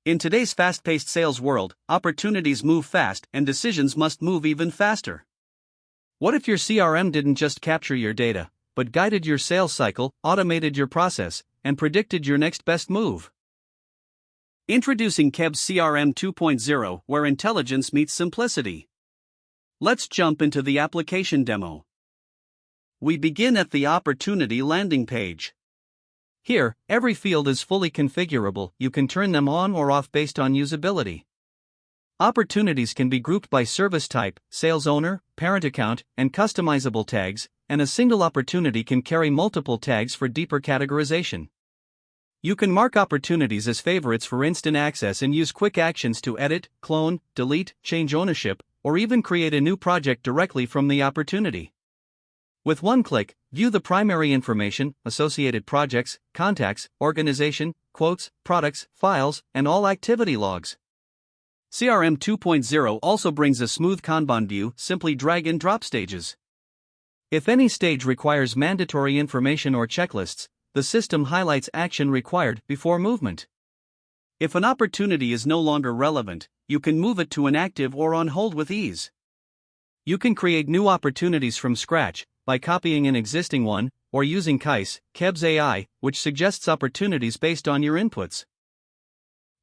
In today's fast-paced sales world, opportunities move fast and decisions must move even faster. What if your CRM didn't just capture your data, but guided your sales cycle, automated your process, and predicted your next best move? Introducing KEBS CRM 2.0, where intelligence meets simplicity. Let's jump into the application demo. We begin at the Opportunity landing page. Here, every field is fully configurable. You can turn them on or off based on usability. Opportunities can be grouped by service type, sales owner, parent account, and customizable tags, and a single opportunity can carry multiple tags for deeper categorization. You can mark opportunities as favorites for instant access and use quick actions to edit, clone, delete, change ownership, or even create a new project directly from the opportunity. With one click, view the primary information, associated projects, contacts, organization, quotes, products, files, and all activity logs. CRM 2.0 also brings a smooth Kanban view, simply drag and drop stages. If any stage requires mandatory information or checklists, the system highlights action required before movement. If an opportunity is no longer relevant, you can move it to inactive or on hold with ease. You can create new opportunities from scratch by copying an existing one, or using KEBS AI, which suggests opportunities based on your inputs.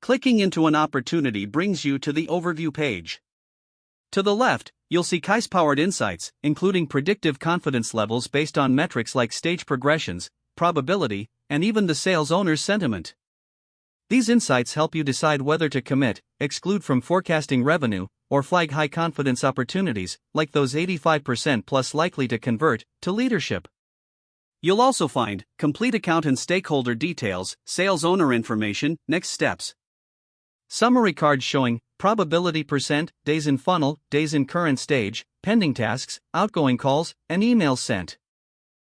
Clicking into an opportunity brings you to the overview page. To the left, you'll see KEBS-powered insights, including predictive confidence levels based on metrics like stage progressions, probability, and even the sales owner's sentiment. These insights help you decide whether to commit, exclude from forecasting revenue, or flag high-confidence opportunities, like those 85% plus likely to convert, to leadership. You'll also find complete account and stakeholder details, sales owner information, next steps. Summary cards showing probability percent, days in funnel, days in current stage, pending tasks, outgoing calls, and emails sent.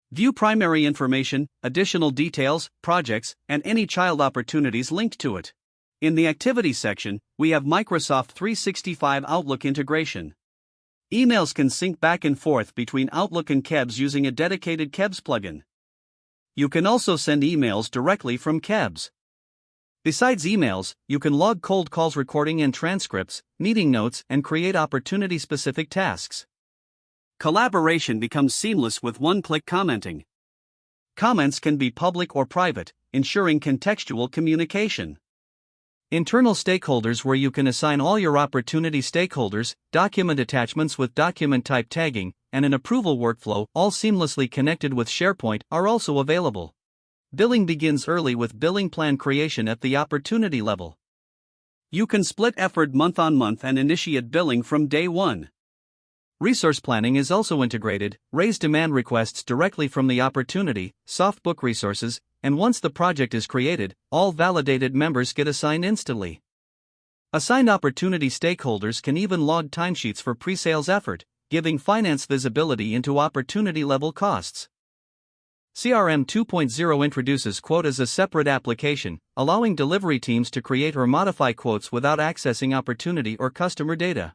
View primary information, additional details, projects, and any child opportunities linked to it. In the Activities section, we have Microsoft 365 Outlook integration. Emails can sync back and forth between Outlook and KEBS using a dedicated KEBS plugin. You can also send emails directly from KEBS. Besides emails, you can log cold calls recording and transcripts, meeting notes, and create opportunity-specific tasks. Collaboration becomes seamless with one-click commenting. Comments can be public or private, ensuring contextual communication. Internal stakeholders, where you can assign all your opportunity stakeholders, document attachments with document type tagging, and an approval workflow, all seamlessly connected with SharePoint, are also available. Billing begins early with billing plan creation at the opportunity level. You can split effort month on month and initiate billing from day one. Resource planning is also integrated, raise demand requests directly from the opportunity, soft book resources, and once the project is created, all validated members get assigned instantly. Assigned opportunity stakeholders can even log timesheets for pre-sales effort, giving finance visibility into opportunity-level costs. CRM 2.0 introduces Quote as a separate application, allowing delivery teams to create or modify quotes without accessing opportunity or customer data.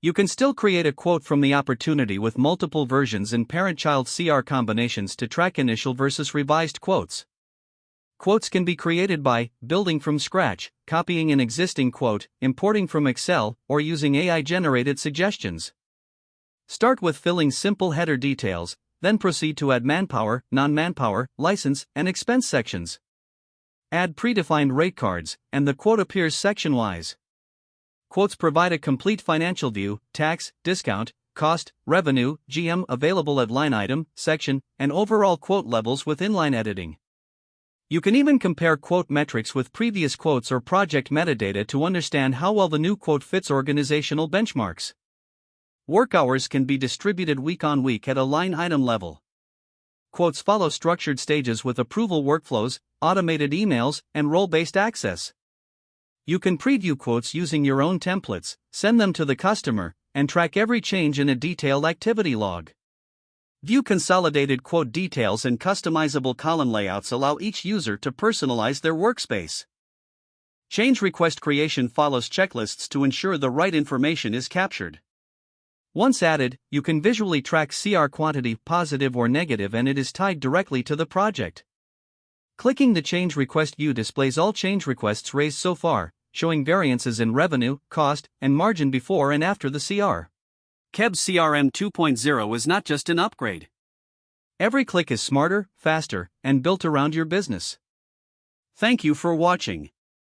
You can still create a quote from the opportunity with multiple versions and parent-child CR combinations to track initial versus revised quotes. Quotes can be created by building from scratch, copying an existing quote, importing from Excel, or using AI-generated suggestions. Start with filling simple header details, then proceed to add manpower, non-manpower, license, and expense sections. Add predefined rate cards, and the quote appears section-wise. Quotes provide a complete financial view, tax, discount, cost, revenue, GM available at line item, section, and overall quote levels with inline editing. You can even compare quote metrics with previous quotes or project metadata to understand how well the new quote fits organizational benchmarks. Work hours can be distributed week on week at a line item level. Quotes follow structured stages with approval workflows, automated emails, and role-based access. You can preview quotes using your own templates, send them to the customer, and track every change in a detailed activity log. View consolidated quote details and customizable column layouts allow each user to personalize their workspace. Change request creation follows checklists to ensure the right information is captured. Once added, you can visually track CR quantity, positive or negative, and it is tied directly to the project. Clicking the change request view displays all change requests raised so far, showing variances in revenue, cost, and margin before and after the CR. KEBS CRM 2.0 is not just an upgrade. Every click is smarter, faster, and built around your business. Thank you for watching.